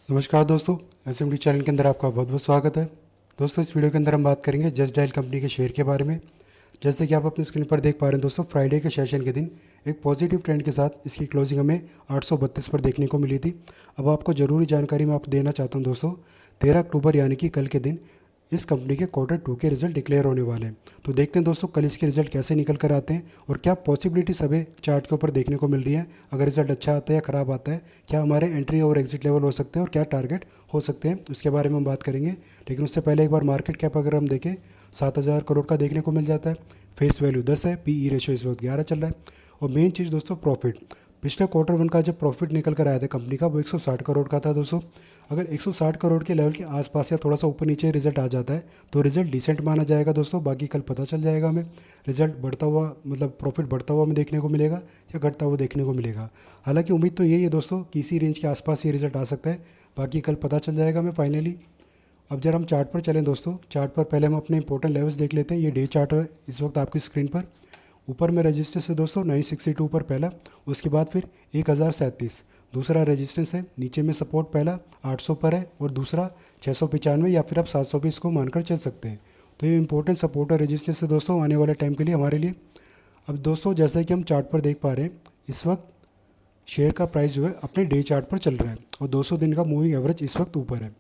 नमस्कार दोस्तों, SMD channel के अंदर आपका बहुत बहुत स्वागत है। दोस्तों, इस वीडियो के अंदर हम बात करेंगे जस्ट डायल कंपनी के शेयर के बारे में। जैसे कि आप अपनी स्क्रीन पर देख पा रहे हैं दोस्तों, फ्राइडे के सेशन के दिन एक पॉजिटिव ट्रेंड के साथ इसकी क्लोजिंग हमें 832 पर देखने को मिली थी। अब आपको ज़रूरी जानकारी मैं आपको देना चाहता हूं दोस्तों, 13 अक्टूबर यानी कि कल के दिन इस कंपनी के Q2 के रिजल्ट डिक्लेयर होने वाले हैं। तो देखते हैं दोस्तों कल इसके रिजल्ट कैसे निकल कर आते हैं और क्या पॉसिबिलिटी सभी चार्ट के ऊपर देखने को मिल रही है। अगर रिजल्ट अच्छा आता है या ख़राब आता है, क्या हमारे एंट्री और एग्जिट लेवल हो सकते हैं और क्या टारगेट हो सकते हैं, उसके बारे में हम बात करेंगे। लेकिन उससे पहले एक बार मार्केट कैप अगर हम देखें 7,000 करोड़ का देखने को मिल जाता है। फेस वैल्यू 10 है, PE रेशो इस वक्त 11 चल रहा है। और मेन चीज़ दोस्तों प्रॉफिट, पिछले Q1 का जब प्रॉफिट निकल कर आया था कंपनी का वो 160 करोड़ का था दोस्तों। अगर 160 करोड़ के लेवल के आसपास या थोड़ा सा ऊपर नीचे रिजल्ट आ जाता है तो रिजल्ट डिसेंट माना जाएगा दोस्तों। बाकी कल पता चल जाएगा हमें रिजल्ट बढ़ता हुआ, मतलब प्रॉफिट बढ़ता हुआ हमें देखने को मिलेगा या घटता हुआ देखने को मिलेगा। हालांकि उम्मीद तो यही है दोस्तों कि इसी रेंज के आसपास ये रिजल्ट आ सकता है। बाकी कल पता चल जाएगा हमें फाइनली। अब जरा हम चार्ट पर चलें दोस्तों, चार्ट पर पहले हम अपने इंपॉर्टेंट लेवल्स देख लेते हैं। ये डे चार्ट है इस वक्त आपकी स्क्रीन पर। ऊपर में रेजिस्टेंस है दोस्तों 962 पर पहला, उसके बाद फिर 1037 दूसरा रेजिस्टेंस है। नीचे में सपोर्ट पहला 800 पर है और दूसरा 695 या फिर आप 700 भी इसको मानकर चल सकते हैं। तो ये इंपॉर्टेंट सपोर्ट और रेजिस्टेंस है दोस्तों आने वाले टाइम के लिए हमारे लिए। अब दोस्तों जैसा कि हम चार्ट पर देख पा रहे हैं, इस वक्त शेयर का प्राइस जो है अपने डे चार्ट पर चल रहा है और 200 दिन का मूविंग एवरेज इस वक्त ऊपर है।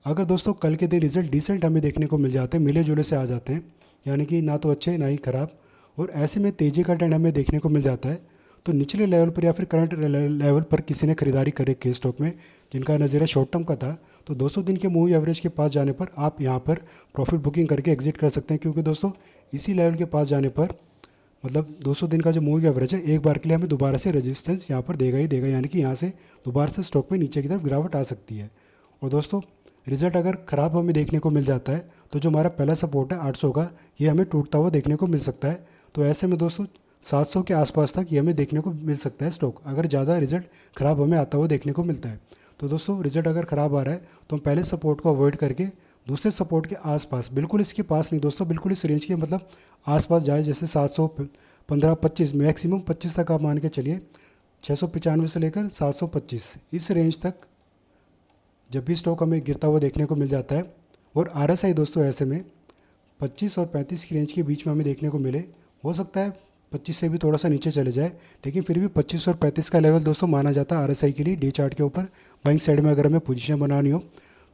अगर दोस्तों कल के दिन रिजल्ट डिसेंट हमें देखने को मिल जाते हैं, मिले जुले से आ जाते हैं, यानी कि ना तो अच्छे ना ही खराब, और ऐसे में तेज़ी का ट्रेंड हमें देखने को मिल जाता है, तो निचले लेवल पर या फिर करंट लेवल पर किसी ने खरीदारी करे के स्टॉक में जिनका नज़रिया शॉर्ट टर्म का था, तो 200 दिन के मूवी एवरेज के पास जाने पर आप यहाँ पर प्रॉफिट बुकिंग करके एग्जिट कर सकते हैं। क्योंकि दोस्तों इसी लेवल के पास जाने पर, मतलब 200 दिन का जो मूवी एवरेज है, एक बार के लिए हमें दोबारा से रेजिस्टेंस यहाँ पर देगा ही देगा, यानी कि यहाँ से दोबारा से स्टॉक में नीचे की तरफ गिरावट आ सकती है। और दोस्तों रिजल्ट अगर ख़राब हमें देखने को मिल जाता है तो जो हमारा पहला सपोर्ट है 800 का, ये हमें टूटता हुआ देखने को मिल सकता है। तो ऐसे में दोस्तों 700 के आसपास तक ये हमें देखने को मिल सकता है स्टॉक, अगर ज़्यादा रिजल्ट ख़राब हमें आता हुआ देखने को मिलता है। तो दोस्तों रिजल्ट अगर ख़राब आ रहा है तो हम पहले सपोर्ट को अवॉइड करके दूसरे सपोर्ट के आसपास, बिल्कुल इसके पास नहीं दोस्तों, बिल्कुल इस रेंज के मतलब आसपास जाए, जैसे 715 25 मैक्सिमम 25 तक आप मान के चलिए, 695 से लेकर 725 इस रेंज तक जब भी स्टॉक हमें गिरता हुआ देखने को मिल जाता है। और RSI दोस्तों ऐसे में 25 और 35 की रेंज के बीच में हमें देखने को मिले, हो सकता है 25 से भी थोड़ा सा नीचे चले जाए, लेकिन फिर भी 25 और 35 का लेवल दोस्तों माना जाता है RSI के लिए डे चार्ट के ऊपर। बाइंग साइड में अगर हमें पोजीशन बनानी हो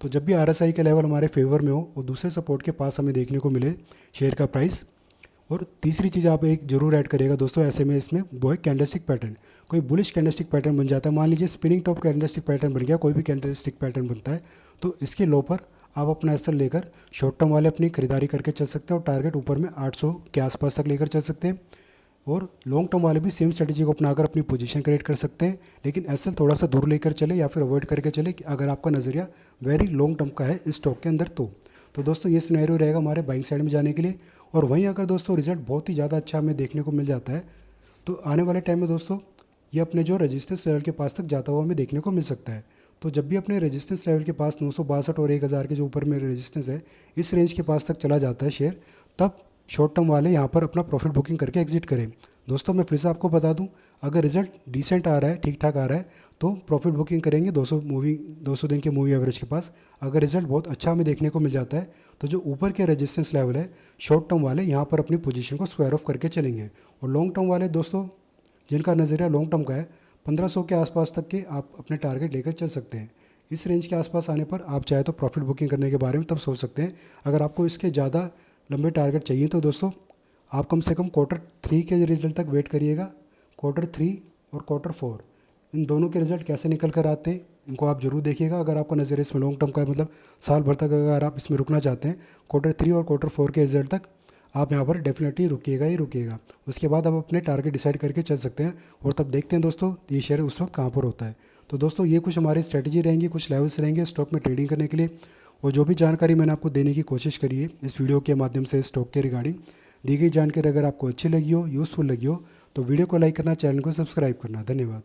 तो जब भी RSI का लेवल हमारे फेवर में हो और दूसरे सपोर्ट के पास हमें देखने को मिले शेयर का प्राइस। और तीसरी चीज़ आप एक जरूर ऐड करिएगा दोस्तों ऐसे में, इसमें वो है कैंडलस्टिक पैटर्न। कोई बुलिश कैंडलस्टिक पैटर्न बन जाता है, मान लीजिए स्पिनिंग टॉप कैंडलस्टिक पैटर्न बन गया, कोई भी कैंडलस्टिक पैटर्न बनता है, तो इसके लो पर आप अपना एसएल लेकर शॉर्ट टर्म वाले अपनी खरीदारी करके चल सकते हैं और टारगेट ऊपर में 800 के आसपास तक लेकर चल सकते हैं। और लॉन्ग टर्म वाले भी सेम स्ट्रेटजी को अपनाकर अपनी पोजीशन क्रिएट कर सकते हैं, लेकिन एसएल थोड़ा सा दूर लेकर चले या फिर अवॉइड करके चले कि अगर आपका नज़रिया वेरी लॉन्ग टर्म का है इस स्टॉक के अंदर। तो दोस्तों ये सिनेरियो रहेगा हमारे बाइंग साइड में जाने के लिए। और वहीं अगर दोस्तों रिजल्ट बहुत ही ज़्यादा अच्छा हमें देखने को मिल जाता है तो आने वाले टाइम में दोस्तों ये अपने जो रेजिस्टेंस लेवल के पास तक जाता हुआ हमें देखने को मिल सकता है। तो जब भी अपने रेजिस्टेंस लेवल के पास 962 और 1000 के जो ऊपर में रेजिस्टेंस है, इस रेंज के पास तक चला जाता है शेयर, तब शॉर्ट टर्म वाले यहाँ पर अपना प्रॉफिट बुकिंग करके एग्जिट करें। दोस्तों मैं फिर से आपको बता दूं, अगर रिजल्ट डिसेंट आ रहा है, ठीक ठाक आ रहा है, तो प्रॉफिट बुकिंग करेंगे 200 दिन के मूवी एवरेज के पास। अगर रिजल्ट बहुत अच्छा हमें देखने को मिल जाता है तो जो ऊपर के रेजिस्टेंस लेवल है शॉर्ट टर्म वाले, यहाँ पर अपनी पोजीशन को स्क्वायर ऑफ करके चलेंगे। और लॉन्ग टर्म वाले दोस्तों जिनका नज़रिया लॉन्ग टर्म का है, 1500 के आसपास तक के आप अपने टारगेट लेकर चल सकते हैं। इस रेंज के आसपास आने पर आप चाहे तो प्रॉफिट बुकिंग करने के बारे में तब सोच सकते हैं। अगर आपको इसके ज़्यादा लंबे टारगेट चाहिए तो दोस्तों आप कम से कम Q3 के रिजल्ट तक वेट करिएगा। Q3 और Q4 इन दोनों के रिजल्ट कैसे निकल कर आते हैं इनको आप जरूर देखिएगा। अगर आपका नज़रिया इसमें लॉन्ग टर्म का है, मतलब साल भर तक अगर आप इसमें रुकना चाहते हैं, Q3 और Q4 के रिजल्ट तक आप यहाँ पर डेफिनेटली रुकिएगा ही रुकिएगा। उसके बाद आप अपने टारगेट डिसाइड करके चल सकते हैं और तब देखते हैं दोस्तों ये शेयर उस वक्त कहाँ पर होता है। तो दोस्तों ये कुछ हमारी स्ट्रेटजी रहेंगी, कुछ लेवल्स रहेंगे स्टॉक में ट्रेडिंग करने के लिए। और जो भी जानकारी मैंने आपको देने की कोशिश करी है इस वीडियो के माध्यम से स्टॉक के रिगार्डिंग, दी गई जानकारी अगर आपको अच्छी लगी हो, यूज़फुल लगी हो, तो वीडियो को लाइक करना, चैनल को सब्सक्राइब करना। धन्यवाद।